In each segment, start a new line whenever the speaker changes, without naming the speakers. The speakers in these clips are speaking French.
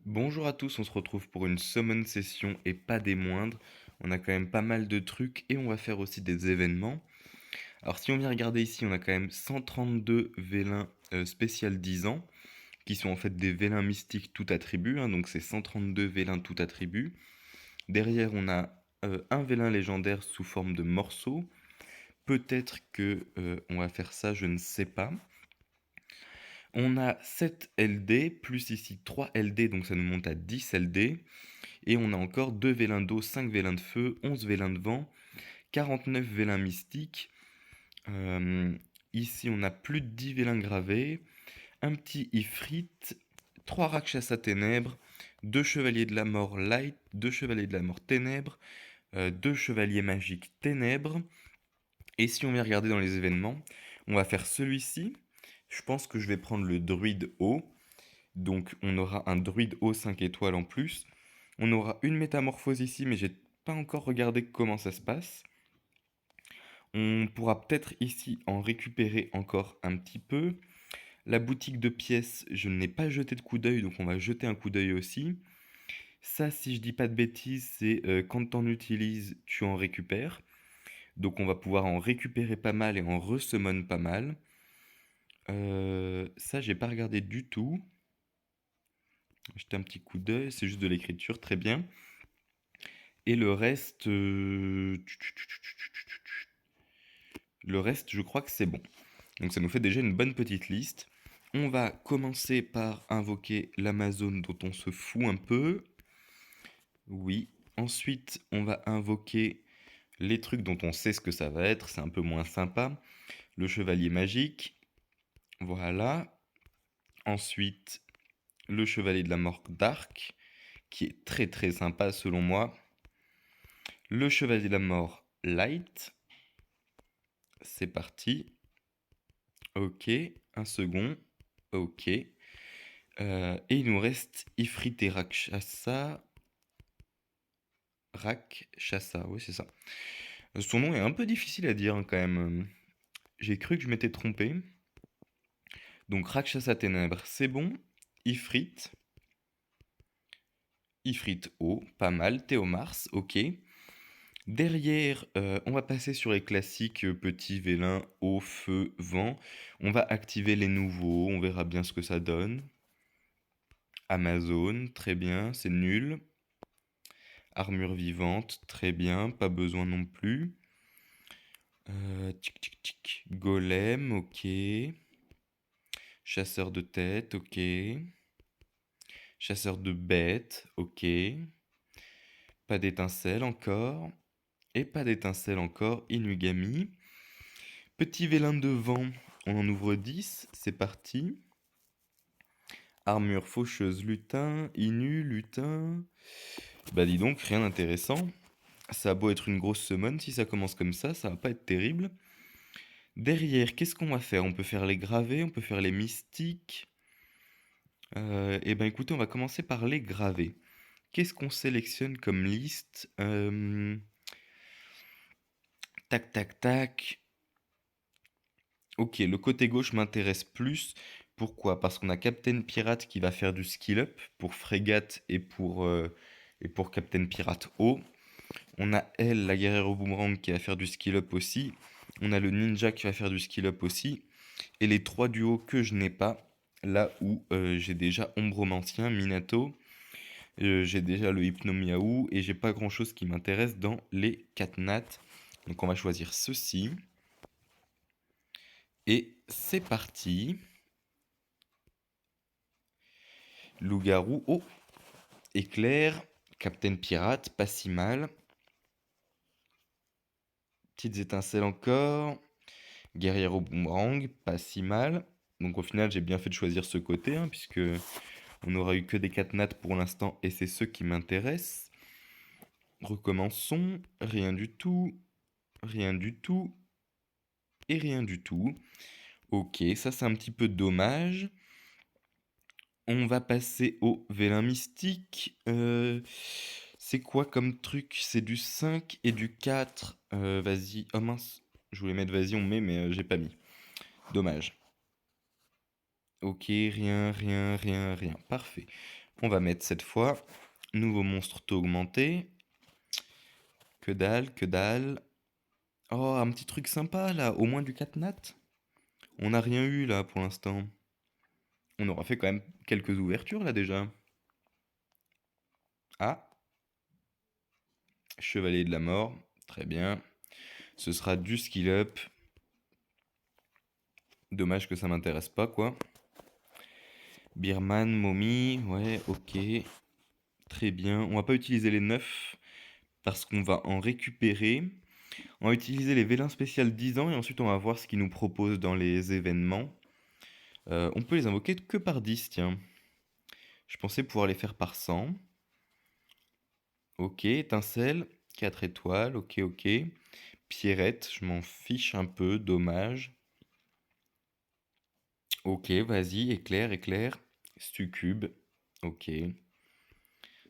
Bonjour à tous, on se retrouve pour une summon session et pas des moindres. On a quand même pas mal de trucs et on va faire aussi des événements. Alors si on vient regarder ici, on a quand même 132 vélins spécial 10 ans, qui sont en fait des vélins mystiques tout attribut, hein, donc c'est 132 vélins tout attribut. Derrière, on a un vélin légendaire sous forme de morceau. Peut-être que on va faire ça, je ne sais pas. On a 7 LD, plus ici 3 LD, donc ça nous monte à 10 LD. Et on a encore 2 vélins d'eau, 5 vélins de feu, 11 vélins de vent, 49 vélins mystiques. Euh, Ici, on a plus de 10 vélins gravés, un petit Ifrit, 3 Rakshasa ténèbres, 2 chevaliers de la mort light, 2 chevaliers de la mort ténèbres, 2 chevaliers magiques ténèbres. Et si on vient regarder dans les événements, on va faire celui-ci. Je pense que je vais prendre le druide haut. Donc on aura un druide haut 5 étoiles en plus. On aura une métamorphose ici, mais j'ai pas encore regardé comment ça se passe. On pourra peut-être ici en récupérer encore un petit peu. La boutique de pièces, je n'ai pas jeté de coup d'œil, donc on va jeter un coup d'œil aussi. Ça, si je dis pas de bêtises, c'est quand t'en utilises, tu en récupères. Donc on va pouvoir en récupérer pas mal et en resummon pas mal. Ça, j'ai pas regardé du tout. Jeter un petit coup d'œil, c'est juste de l'écriture, très bien. Et le reste, le reste, je crois que c'est bon. Donc ça nous fait déjà une bonne petite liste. On va commencer par invoquer l'Amazone dont on se fout un peu. Oui. Ensuite, on va invoquer les trucs dont on sait ce que ça va être. C'est un peu moins sympa. Le chevalier magique. Voilà. Ensuite, le chevalier de la mort dark, qui est très très sympa selon moi. Le chevalier de la mort light. C'est parti. Ok, un second. Ok. Et il nous reste Ifrit et Rakshasa. Rakshasa, oui, c'est ça. Son nom est un peu difficile à dire, hein, quand même. J'ai cru que je m'étais trompé. Donc Rakshasa Ténèbres, c'est bon. Ifrit. Ifrit O, pas mal. Théomars, ok. Derrière, on va passer sur les classiques petits vélins, eau, feu, vent. On va activer les nouveaux, on verra bien ce que ça donne. Amazon, très bien, c'est nul. Armure vivante, très bien, pas besoin non plus. Tic tic tic. Golem, ok. Chasseur de tête, ok. Chasseur de bêtes, ok. Pas d'étincelle encore. Et pas d'étincelle encore. Inugami. Petit vélin de vent, on en ouvre 10, c'est parti. Armure faucheuse, lutin. Inu, lutin. Bah dis donc, rien d'intéressant. Ça a beau être une grosse summon, si ça commence comme ça va pas être terrible. Derrière, qu'est-ce qu'on va faire? On peut faire les gravés, on peut faire les mystiques. Eh ben écoutez, on va commencer par les gravés. Qu'est-ce qu'on sélectionne comme liste? Tac, tac, tac. Ok, le côté gauche m'intéresse plus. Pourquoi? Parce qu'on a Captain Pirate qui va faire du skill up pour Frégate et pour Captain Pirate haut. On a elle, la guerrière au boomerang, qui va faire du skill up aussi. On a le ninja qui va faire du skill up aussi. Et les trois duos que je n'ai pas, là où j'ai déjà Ombromancien, Minato, j'ai déjà le Hypnomiaou et j'ai pas grand chose qui m'intéresse dans les 4 nattes. Donc on va choisir ceci. Et c'est parti. Loup-garou, oh, éclair, Captain Pirate, pas si mal. Petites étincelles encore. Guerrière au boomerang, pas si mal. Donc au final, j'ai bien fait de choisir ce côté, hein, puisque on n'aura eu que des 4 nattes pour l'instant, et c'est ceux qui m'intéressent. Recommençons. Rien du tout. Rien du tout. Et rien du tout. Ok, ça c'est un petit peu dommage. On va passer au vélin mystique. C'est quoi comme truc? C'est du 5 et du 4. Vas-y. Oh mince. Je voulais mettre vas-y, on met, mais j'ai pas mis. Dommage. Ok, rien, rien, rien, rien. Parfait. On va mettre cette fois nouveau monstre taux augmenté. Que dalle, que dalle. Oh, un petit truc sympa là, au moins du catnat. On n'a rien eu là pour l'instant. On aura fait quand même quelques ouvertures là déjà. Ah, Chevalier de la Mort, très bien. Ce sera du skill up. Dommage que ça m'intéresse pas quoi. Birman, momie, ouais, ok. Très bien. On va pas utiliser les 9 parce qu'on va en récupérer. On va utiliser les vélins spéciales 10 ans et ensuite on va voir ce qu'ils nous proposent dans les événements. On peut les invoquer que par 10, tiens. Je pensais pouvoir les faire par 100. Ok, étincelle, 4 étoiles, ok, ok. Pierrette, je m'en fiche un peu, dommage. Ok, vas-y, éclair, éclair. Succube, ok.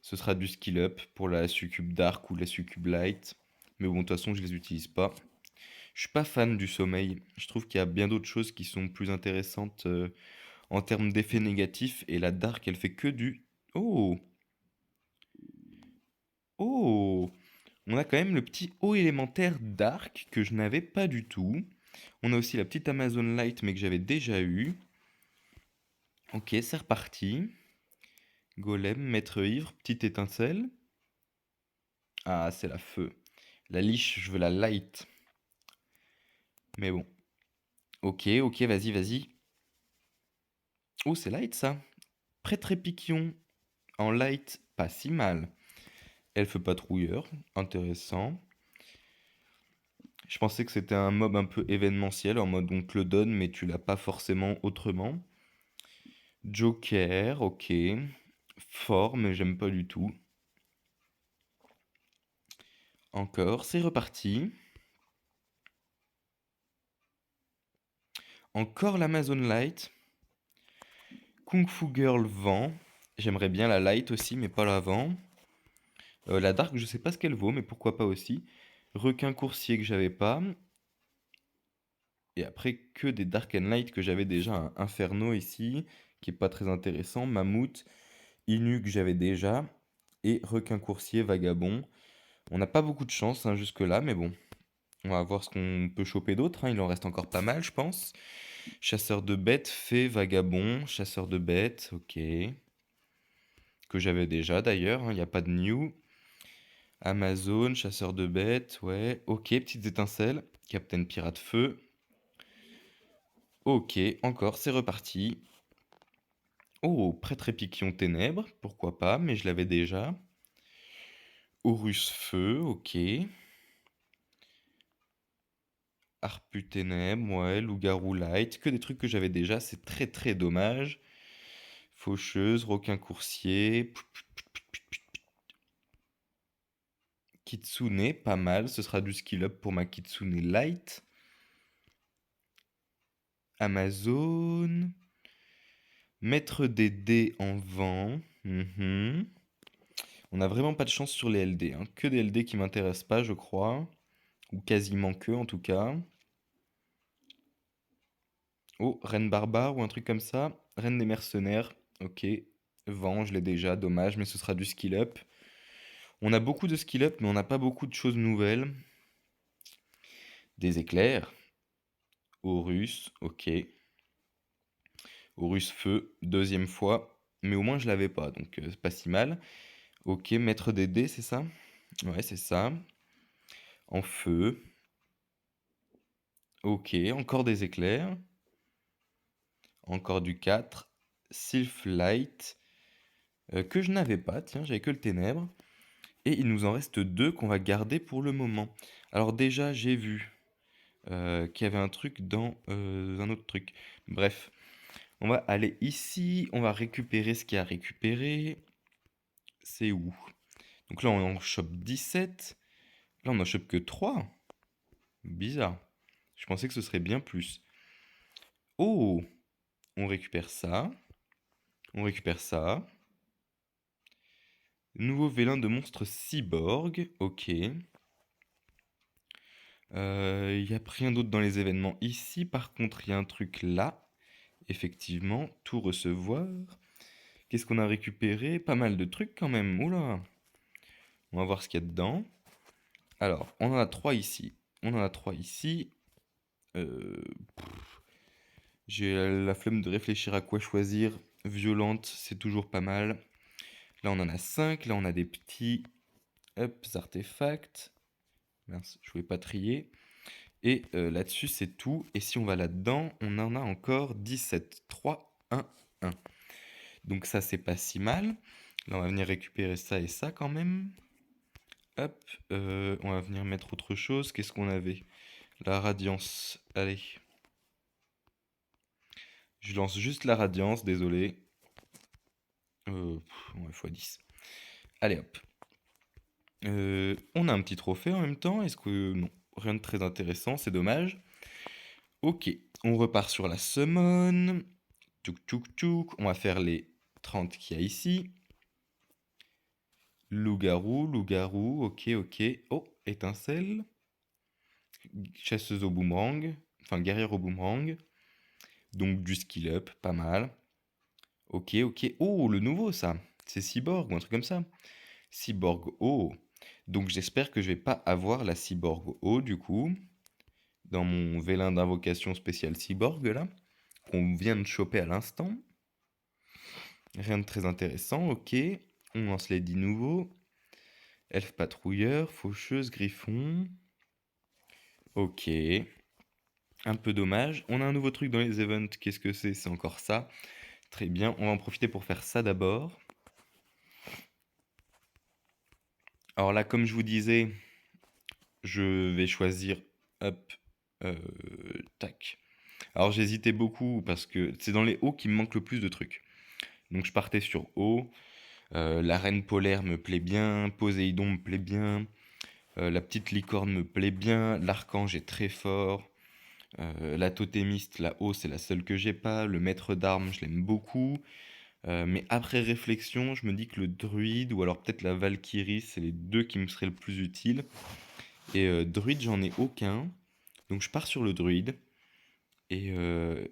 Ce sera du skill up pour la succube dark ou la succube light. Mais bon, de toute façon, je les utilise pas. Je suis pas fan du sommeil. Je trouve qu'il y a bien d'autres choses qui sont plus intéressantes en termes d'effets négatifs. Et la dark, elle fait que du... Oh! Oh! On a quand même le petit haut élémentaire dark que je n'avais pas du tout. On a aussi la petite Amazon Light mais que j'avais déjà eu. Ok, c'est reparti. Golem, maître ivre, petite étincelle. Ah, c'est la feu. La liche, je veux la light. Mais bon. Ok, ok, vas-y, vas-y. Oh, c'est light ça. Prêtre épiquion en light, pas si mal. Elfe patrouilleur, intéressant. Je pensais que c'était un mob un peu événementiel, en mode on te le donne, mais tu l'as pas forcément autrement. Joker, ok. Fort, mais j'aime pas du tout. Encore, c'est reparti. Encore l'Amazon Light. Kung Fu Girl vent. J'aimerais bien la Light aussi, mais pas la vent. La Dark, je sais pas ce qu'elle vaut, mais pourquoi pas aussi. Requin coursier que j'avais pas. Et après, que des Dark and Light que j'avais déjà. Un Inferno ici, qui est pas très intéressant. Mammouth. Inu que j'avais déjà. Et requin coursier vagabond. On n'a pas beaucoup de chance hein, jusque-là, mais bon. On va voir ce qu'on peut choper d'autre, hein. Il en reste encore pas mal, je pense. Chasseur de bêtes, fée, vagabond. Chasseur de bêtes, ok. Que j'avais déjà d'ailleurs, hein, il n'y a pas de new. Amazon, chasseur de bêtes, ouais. Ok, petites étincelles. Captain Pirate Feu. Ok, encore, c'est reparti. Oh, prêtre épiquion ténèbres, pourquoi pas, mais je l'avais déjà. Horus Feu, ok. Harpu ténèbres, ouais. Loup-garou light, que des trucs que j'avais déjà, c'est très très dommage. Faucheuse, requin coursier. Kitsune, pas mal, ce sera du skill up pour ma Kitsune light. Amazon. Mettre des dés en vent. Mhm. On n'a vraiment pas de chance sur les LD, hein. Que des LD qui m'intéressent pas, je crois. Ou quasiment que, en tout cas. Oh, Reine Barbare ou un truc comme ça. Reine des mercenaires. Ok. Vent, je l'ai déjà, dommage, mais ce sera du skill up. On a beaucoup de skill up, mais on n'a pas beaucoup de choses nouvelles. Des éclairs. Horus, ok. Horus feu, deuxième fois. Mais au moins je l'avais pas, donc c'est pas si mal. Ok, maître des dés, c'est ça? Ouais, c'est ça. En feu. Ok, encore des éclairs. Encore du 4. Sylph Light. Que je n'avais pas, tiens, j'avais que le ténèbre. Et il nous en reste deux qu'on va garder pour le moment. Alors déjà, j'ai vu qu'il y avait un truc dans un autre truc. Bref, on va aller ici, on va récupérer ce qu'il y a à récupérer. C'est où? Donc là, on en chope 17. Là, on en chope que 3. Bizarre. Je pensais que ce serait bien plus. Oh! On récupère ça. On récupère ça. Nouveau vélin de monstre cyborg. Ok. Il n'y a rien d'autre dans les événements ici. Par contre, il y a un truc là. Effectivement, tout recevoir. Qu'est-ce qu'on a récupéré? Pas mal de trucs quand même. Oula! On va voir ce qu'il y a dedans. Alors, on en a 3 ici. On en a 3 ici. Euh, J'ai la flemme de réfléchir à quoi choisir. Violente, c'est toujours pas mal. Là, on en a 5. Là, on a des petits hop, artefacts. Mince, je voulais pas trier. Et là-dessus, c'est tout. Et si on va là-dedans, on en a encore 17. 3, 1, 1. Donc ça, c'est pas si mal. Là, on va venir récupérer ça et ça quand même. Hop, on va venir mettre autre chose. Qu'est-ce qu'on avait? La radiance. Allez. Je lance juste la radiance, désolé. Ouais, x10. Allez hop. On a un petit trophée en même temps. Est-ce que... Non, rien de très intéressant, c'est dommage. Ok, on repart sur la summon. Tchouk tchouk tchouk. On va faire les 30 qu'il y a ici. Loup-garou, loup-garou, ok, ok. Oh, étincelle. Chasseuse au boomerang. Enfin, guerrière au boomerang. Donc du skill up, pas mal. Ok, ok. Oh, le nouveau ça. C'est Cyborg ou un truc comme ça. Cyborg haut. Donc j'espère que je vais pas avoir la Cyborg haut du coup. Dans mon vélin d'invocation spécial Cyborg là. Qu'on vient de choper à l'instant. Rien de très intéressant, ok. On lance les 10 nouveaux. Elfe patrouilleur, faucheuse, griffon. Ok. Un peu dommage. On a un nouveau truc dans les events. Qu'est-ce que c'est? C'est encore ça. Très bien. On va en profiter pour faire ça d'abord. Alors là, comme je vous disais, je vais choisir... Hop. euh, Tac. Alors j'hésitais beaucoup parce que c'est dans les hauts qui me manque le plus de trucs. Donc je partais sur haut. La reine polaire me plaît bien. Poséidon me plaît bien. La petite licorne me plaît bien. L'archange est très fort. La totémiste, la haut, c'est la seule que j'ai pas. Le maître d'armes, je l'aime beaucoup. Mais après réflexion, je me dis que le druide ou alors peut-être la valkyrie, c'est les deux qui me seraient le plus utiles. Et druide, j'en ai aucun. Donc je pars sur le druide. Et, euh,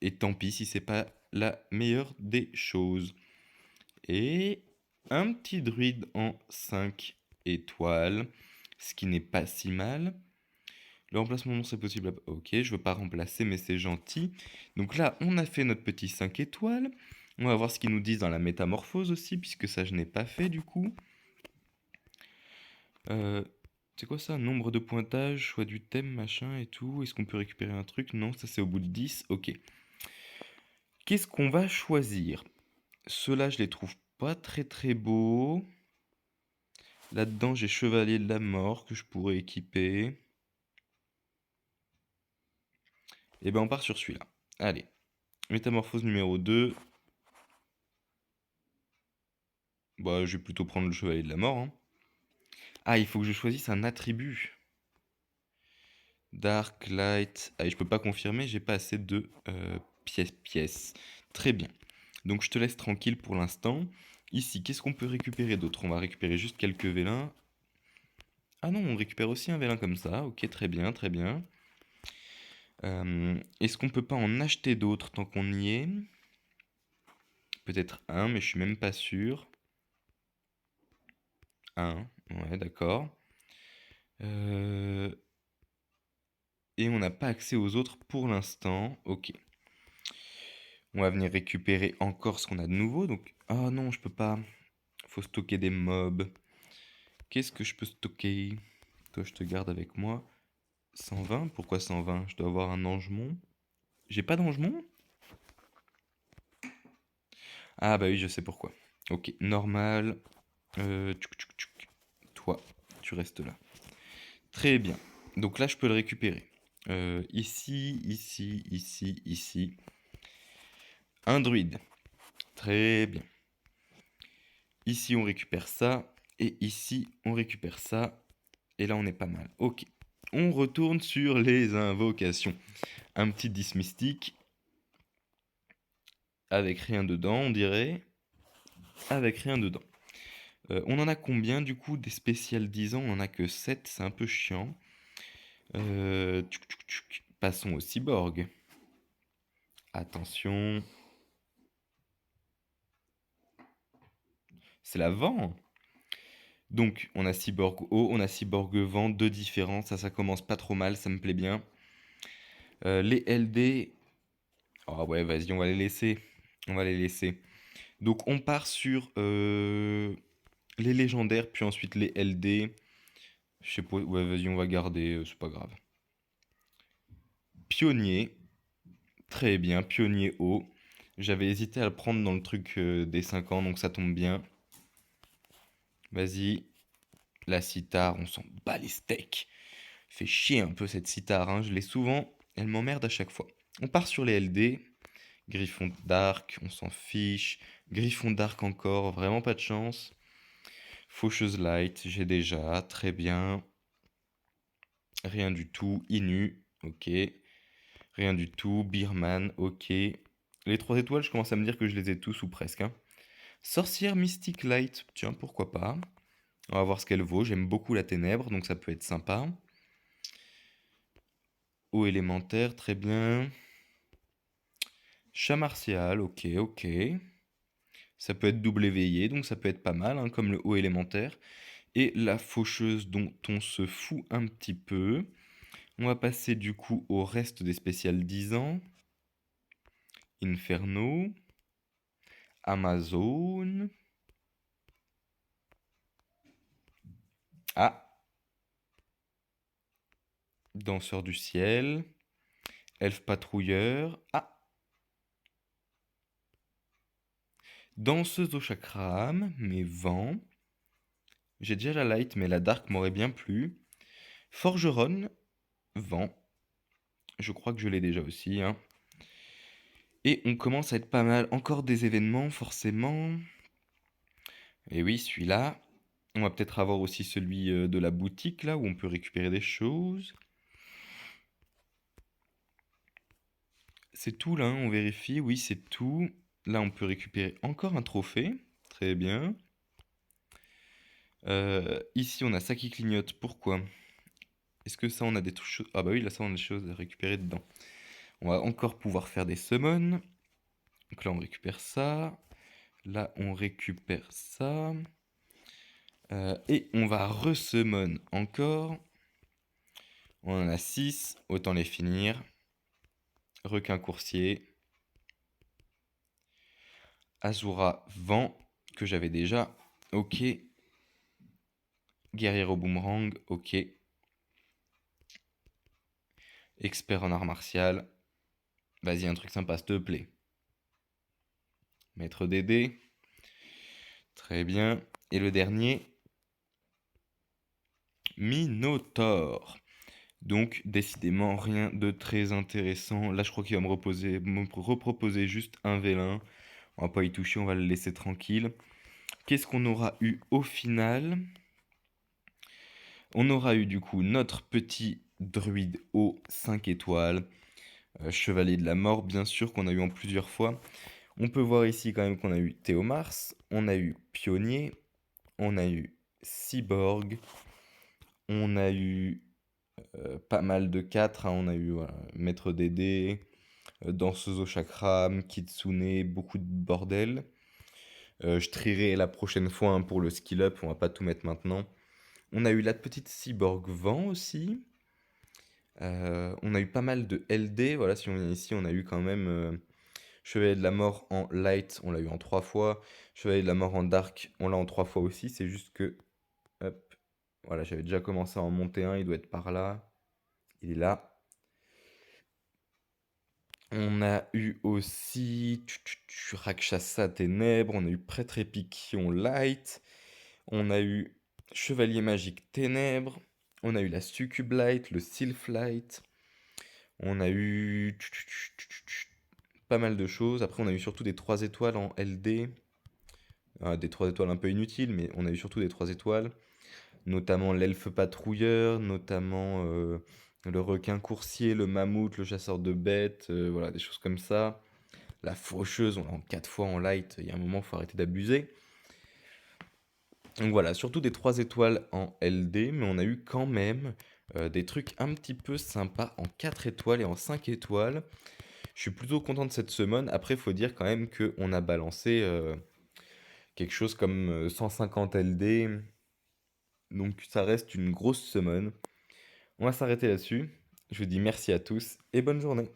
et tant pis si c'est pas la meilleure des choses. Et un petit druide en 5 étoiles, ce qui n'est pas si mal. Le remplacement non c'est possible. Ok, je veux pas remplacer, mais c'est gentil. Donc là, on a fait notre petit 5 étoiles. On va voir ce qu'ils nous disent dans la métamorphose aussi, puisque ça je n'ai pas fait du coup. Euh, c'est quoi ça? Nombre de pointages, choix du thème, machin et tout. Est-ce qu'on peut récupérer un truc? Non, ça c'est au bout de 10. Ok. Qu'est-ce qu'on va choisir? Ceux-là, je les trouve pas très très beaux. Là-dedans, j'ai Chevalier de la Mort que je pourrais équiper. Et ben on part sur celui-là. Allez. Métamorphose numéro 2. Bah, je vais plutôt prendre le Chevalier de la Mort, hein. Ah, il faut que je choisisse un attribut. Dark, Light. Ah, et je peux pas confirmer, j'ai pas assez de pièces. Très bien. Donc je te laisse tranquille pour l'instant. Ici, qu'est-ce qu'on peut récupérer d'autre? On va récupérer juste quelques vélins. Ah non, on récupère aussi un vélin comme ça. Ok, très bien, très bien. Est-ce qu'on peut pas en acheter d'autres tant qu'on y est? Peut-être un, mais je suis même pas sûr. Un, ouais, d'accord. Euh, Et on n'a pas accès aux autres pour l'instant. Ok. On va venir récupérer encore ce qu'on a de nouveau. Donc, ah non, je peux pas. Faut stocker des mobs. Qu'est-ce que je peux stocker? Toi, je te garde avec moi. 120? Pourquoi 120? Je dois avoir un angemon. J'ai pas d'angemon? Ah bah oui, je sais pourquoi. Ok, normal. Tchouk, tchouk, tchouk. Toi, tu restes là. Très bien. Donc là, je peux le récupérer. Ici, ici, ici, ici. Un druide. Très bien. Ici, on récupère ça. Et ici, on récupère ça. Et là, on est pas mal. Ok. On retourne sur les invocations. Un petit 10 mystique. Avec rien dedans, on dirait. Avec rien dedans. On en a combien du coup des spéciales 10 ans? On en a que 7, c'est un peu chiant. Tchouk, tchouk, tchouk. Passons au cyborg. Attention. C'est la vent. Donc, on a cyborg eau, on a cyborg vent, deux différents. Ça commence pas trop mal, ça me plaît bien. Les LD. Ah ouais, vas-y, on va les laisser. On va les laisser. Donc, on part sur les légendaires, puis ensuite les LD. Je sais pas, ouais, vas-y, on va garder, c'est pas grave. Pionnier, très bien, pionnier haut. J'avais hésité à le prendre dans le truc des 5 ans, donc ça tombe bien. Vas-y, la cithare, on s'en bat les steaks. Fait chier un peu cette cithare, hein. Je l'ai souvent, elle m'emmerde à chaque fois. On part sur les LD. Griffon d'arc, on s'en fiche. Griffon d'arc encore, vraiment pas de chance. Faucheuse light, j'ai déjà, très bien. Rien du tout. Inu, ok. Rien du tout. Beerman, ok. Les 3 étoiles, je commence à me dire que je les ai tous ou presque, hein. Sorcière mystique light, tiens, pourquoi pas. On va voir ce qu'elle vaut. J'aime beaucoup la ténèbre, donc ça peut être sympa. Eau élémentaire, très bien. Chat martial, ok, ok. Ça peut être double éveillé, donc ça peut être pas mal, hein, comme le haut élémentaire. Et la faucheuse dont on se fout un petit peu. On va passer du coup au reste des spéciales 10 ans. Inferno. Amazon. Ah, danseur du ciel. Elfe patrouilleur. Ah, danseuse au chakram, mais vent. J'ai déjà la light, mais la dark m'aurait bien plu. Forgeronne, vent. Je crois que je l'ai déjà aussi, hein. Et on commence à être pas mal. Encore des événements, forcément. Et oui, celui-là. On va peut-être avoir aussi celui de la boutique, là, où on peut récupérer des choses. C'est tout, là, hein, on vérifie. Oui, c'est tout. Là, on peut récupérer encore un trophée. Très bien. Ici, on a ça qui clignote. Pourquoi? Est-ce que ça, on a des choses... Ah bah oui, là, ça, on a des choses à récupérer dedans. On va encore pouvoir faire des summons. Donc là, on récupère ça. Là, on récupère ça. Et on va resummon encore. On en a 6. Autant les finir. Requin coursier. Azura vent, que j'avais déjà. Ok. Guerrier au boomerang. Ok. Expert en art martial. Vas-y, un truc sympa, s'il te plaît. Maître des dés. Très bien. Et le dernier, Minotaur. Donc, décidément, rien de très intéressant. Là, je crois qu'il va me reproposer juste un vélin. On va pas y toucher, on va le laisser tranquille. Qu'est-ce qu'on aura eu au final? On aura eu du coup notre petit druide haut 5 étoiles. Chevalier de la mort, bien sûr, qu'on a eu en plusieurs fois. On peut voir ici quand même qu'on a eu Théomars, on a eu Pionnier, on a eu Cyborg, on a eu pas mal de 4, hein. On a eu voilà, Maître Dédé, Danseuse au chakram, Kitsune, beaucoup de bordel. Je trierai la prochaine fois, hein, pour le skill up, on va pas tout mettre maintenant. On a eu la petite Cyborg Vent aussi. On a eu pas mal de LD, voilà, si on vient ici, on a eu quand même Chevalier de la mort en light, on l'a eu en 3 fois. Chevalier de la mort en dark, on l'a en 3 fois aussi. C'est juste que, hop, voilà, j'avais déjà commencé à en monter un, il doit être par là. Il est là. On a eu aussi Rakshasa Ténèbres, on a eu Prêtre Épiquion Light, on a eu Chevalier Magique Ténèbres, on a eu la Succube Light, le Sylph Light, on a eu pas mal de choses. Après, on a eu surtout des 3 étoiles en LD. Des 3 étoiles un peu inutiles, mais on a eu surtout des 3 étoiles. Notamment l'elfe patrouilleur, notamment le requin coursier, le mammouth, le chasseur de bêtes, voilà, des choses comme ça. La faucheuse, on l'a en 4 fois en light, il y a un moment, il faut arrêter d'abuser. Donc voilà, surtout des 3 étoiles en LD, mais on a eu quand même des trucs un petit peu sympas en 4 étoiles et en 5 étoiles. Je suis plutôt content de cette semaine. Après, il faut dire quand même qu'on a balancé quelque chose comme 150 LD. Donc ça reste une grosse summon. On va s'arrêter là-dessus. Je vous dis merci à tous et bonne journée.